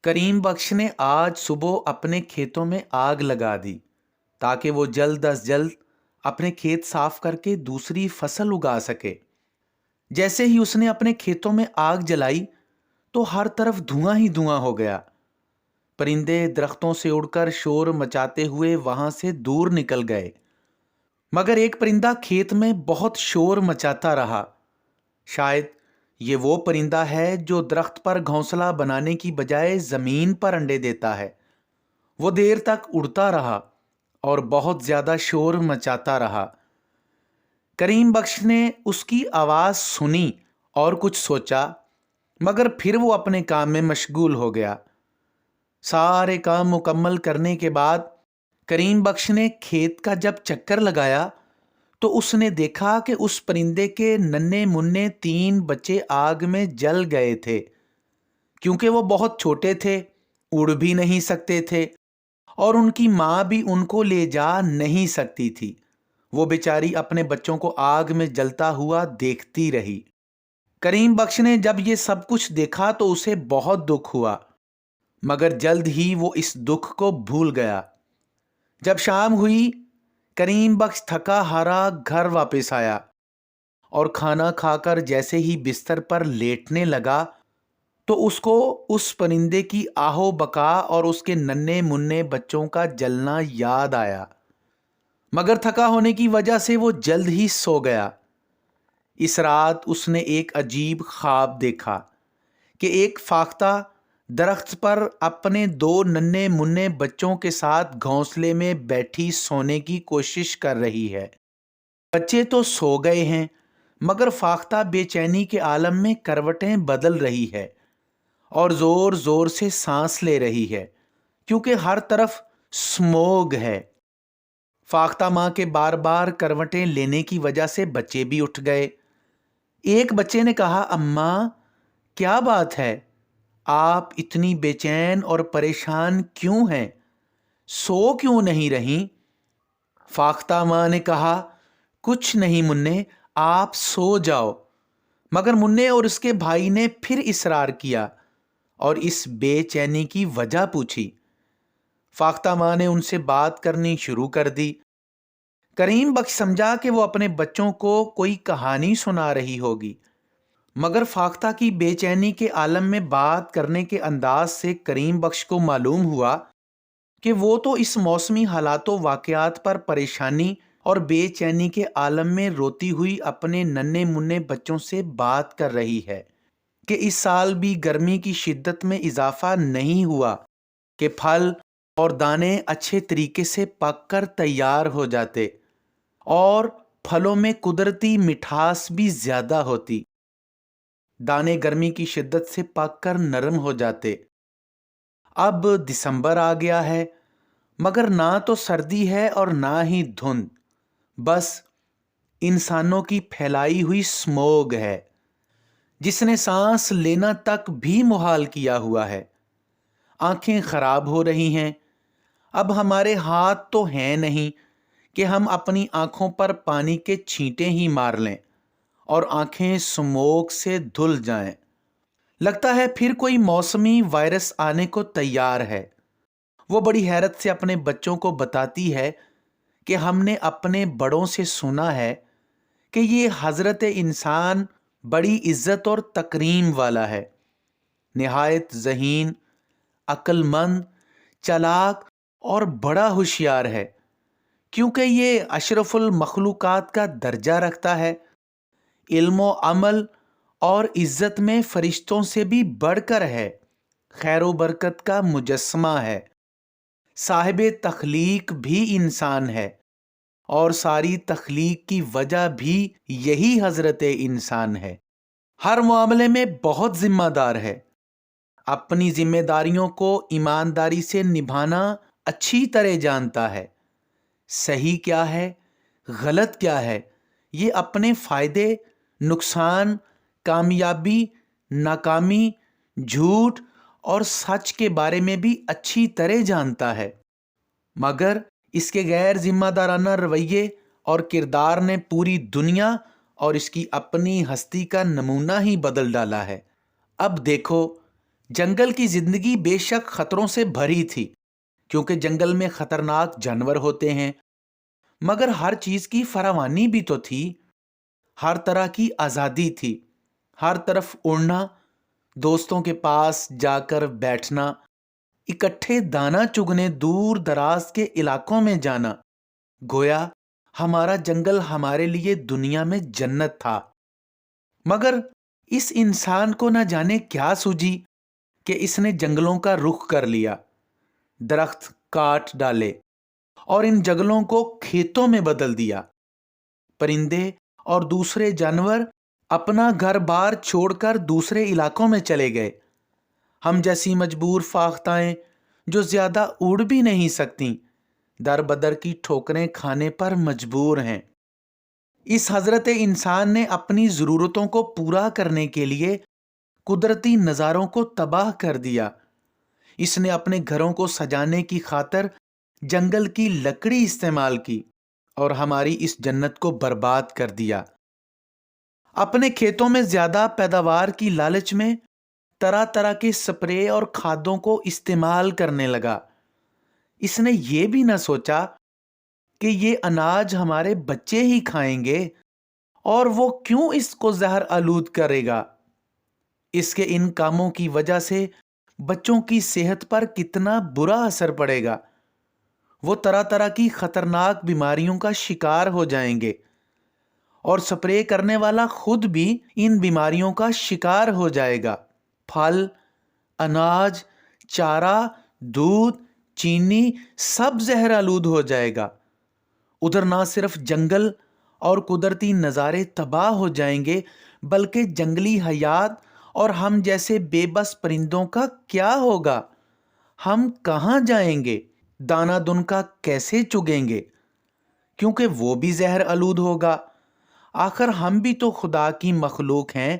करीम बख्श ने आज सुबह अपने खेतों में आग लगा दी ताकि वो जल्द अज जल्द अपने खेत साफ करके दूसरी फसल उगा सके। जैसे ही उसने अपने खेतों में आग जलाई तो हर तरफ धुआं ही धुआं हो गया। परिंदे दरख्तों से उड़कर शोर मचाते हुए वहां से दूर निकल गए, मगर एक परिंदा खेत में बहुत शोर मचाता रहा। शायद ये वो परिंदा है जो दरख्त पर घोंसला बनाने की बजाय जमीन पर अंडे देता है। वो देर तक उड़ता रहा और बहुत ज्यादा शोर मचाता रहा। करीम बख्श ने उसकी आवाज सुनी और कुछ सोचा, मगर फिर वो अपने काम में मशगूल हो गया। सारे काम मुकम्मल करने के बाद करीम बख्श ने खेत का जब चक्कर लगाया तो उसने देखा कि उस परिंदे के नन्हे मुन्ने 3 बच्चे आग में जल गए थे। क्योंकि वो बहुत छोटे थे, उड़ भी नहीं सकते थे और उनकी माँ भी उनको ले जा नहीं सकती थी। वो बेचारी अपने बच्चों को आग में जलता हुआ देखती रही। करीम बख्श ने जब ये सब कुछ देखा तो उसे बहुत दुख हुआ, मगर जल्द ही वो इस दुख को भूल गया। जब शाम हुई, करीम बख्श थका हारा घर वापस आया और खाना खाकर जैसे ही बिस्तर पर लेटने लगा तो उसको उस परिंदे की आहो बका और उसके नन्हे मुन्ने बच्चों का जलना याद आया। मगर थका होने की वजह से वो जल्द ही सो गया। इस रात उसने एक अजीब ख्वाब देखा कि एक फाख्ता दरख्त पर अपने 2 नन्हे मुन्ने बच्चों के साथ घोंसले में बैठी सोने की कोशिश कर रही है। बच्चे तो सो गए हैं, मगर फाख्ता बेचैनी के आलम में करवटें बदल रही है और जोर जोर से सांस ले रही है, क्योंकि हर तरफ स्मोग है। फाख्ता माँ के बार बार करवटें लेने की वजह से बच्चे भी उठ गए। एक बच्चे ने कहा, अम्मा क्या बात है, आप इतनी बेचैन और परेशान क्यों हैं, सो क्यों नहीं रही? फाख्ता माँ ने कहा, कुछ नहीं मुन्ने, आप सो जाओ। मगर मुन्ने और उसके भाई ने फिर इसरार किया और इस बेचैनी की वजह पूछी। फाख्ता माँ ने उनसे बात करनी शुरू कर दी। करीम बख्श समझा कि वो अपने बच्चों को कोई कहानी सुना रही होगी, मगर फाख्ता की बेचैनी के आलम में बात करने के अंदाज से करीम बख्श को मालूम हुआ कि वो तो इस मौसमी हालातों वाकयात पर परेशानी और बेचैनी के आलम में रोती हुई अपने नन्हे मुन्ने बच्चों से बात कर रही है कि इस साल भी गर्मी की शिद्दत में इजाफा नहीं हुआ कि फल और दाने अच्छे तरीके से पककर तैयार हो जाते और फलों में कुदरती मिठास भी ज्यादा होती। दाने गर्मी की शिद्दत से पककर नरम हो जाते। अब दिसंबर आ गया है, मगर ना तो सर्दी है और ना ही धुंध, बस इंसानों की फैलाई हुई स्मोग है जिसने सांस लेना तक भी मुहाल किया हुआ है। आंखें खराब हो रही हैं। अब हमारे हाथ तो हैं नहीं कि हम अपनी आंखों पर पानी के छींटे ही मार लें और आंखें स्मोक से धुल जाएं। लगता है फिर कोई मौसमी वायरस आने को तैयार है। वो बड़ी हैरत से अपने बच्चों को बताती है कि हमने अपने बड़ों से सुना है कि ये हजरत इंसान बड़ी इज्जत और तकरीम वाला है, निहायत ज़हीन, अक्लमंद, चालाक और बड़ा होशियार है, क्योंकि ये अशरफुल मखलूकात का दर्जा रखता है। इल्म अमल और इज्जत में फरिश्तों से भी बढ़कर है, खैर बरकत का मुजस्समा है, साहिब तख्लीक भी इंसान है और सारी तख्लीक की वजह भी यही हजरत इंसान है। हर मामले में बहुत जिम्मेदार है। अपनी जिम्मेदारियों को ईमानदारी से निभाना अच्छी तरह जानता है। सही क्या है, गलत क्या है, ये अपने फायदे, नुकसान, कामयाबी, नाकामी, झूठ और सच के बारे में भी अच्छी तरह जानता है। मगर इसके गैर जिम्मेदाराना रवैये और किरदार ने पूरी दुनिया और इसकी अपनी हस्ती का नमूना ही बदल डाला है। अब देखो, جنگل کی زندگی بے شک خطروں سے بھری تھی، کیونکہ جنگل میں خطرناک جانور ہوتے ہیں، مگر ہر چیز کی فراوانی بھی تو تھی۔ ہر طرح کی آزادی تھی، ہر طرف اڑنا، دوستوں کے پاس جا کر بیٹھنا، اکٹھے دانا چگنے دور دراز کے علاقوں میں جانا۔ گویا ہمارا جنگل ہمارے لیے دنیا میں جنت تھا۔ مگر اس انسان کو نہ جانے کیا سوجی کہ اس نے جنگلوں کا رخ کر لیا، درخت کاٹ ڈالے اور ان جنگلوں کو کھیتوں میں بدل دیا۔ پرندے اور دوسرے جانور اپنا گھر بار چھوڑ کر دوسرے علاقوں میں چلے گئے۔ ہم جیسی مجبور فاختائیں جو زیادہ اڑ بھی نہیں سکتی، در بدر کی ٹھوکریں کھانے پر مجبور ہیں۔ اس حضرت انسان نے اپنی ضرورتوں کو پورا کرنے کے لیے قدرتی نظاروں کو تباہ کر دیا۔ اس نے اپنے گھروں کو سجانے کی خاطر جنگل کی لکڑی استعمال کی اور ہماری اس جنت کو برباد کر دیا۔ اپنے کھیتوں میں زیادہ پیداوار کی لالچ میں طرح طرح کے سپرے اور کھادوں کو استعمال کرنے لگا۔ اس نے یہ بھی نہ سوچا کہ یہ اناج ہمارے بچے ہی کھائیں گے اور وہ کیوں اس کو زہر آلود کرے گا۔ اس کے ان کاموں کی وجہ سے بچوں کی صحت پر کتنا برا اثر پڑے گا۔ وہ طرح طرح کی خطرناک بیماریوں کا شکار ہو جائیں گے اور سپرے کرنے والا خود بھی ان بیماریوں کا شکار ہو جائے گا۔ پھل، اناج، چارہ، دودھ، چینی سب زہر آلود ہو جائے گا۔ ادھر نہ صرف جنگل اور قدرتی نظارے تباہ ہو جائیں گے، بلکہ جنگلی حیات اور ہم جیسے بے بس پرندوں کا کیا ہوگا؟ ہم کہاں جائیں گے؟ دانا دن کا کیسے چگیں گے؟ کیونکہ وہ بھی زہر آلود ہوگا۔ آخر ہم بھی تو خدا کی مخلوق ہیں،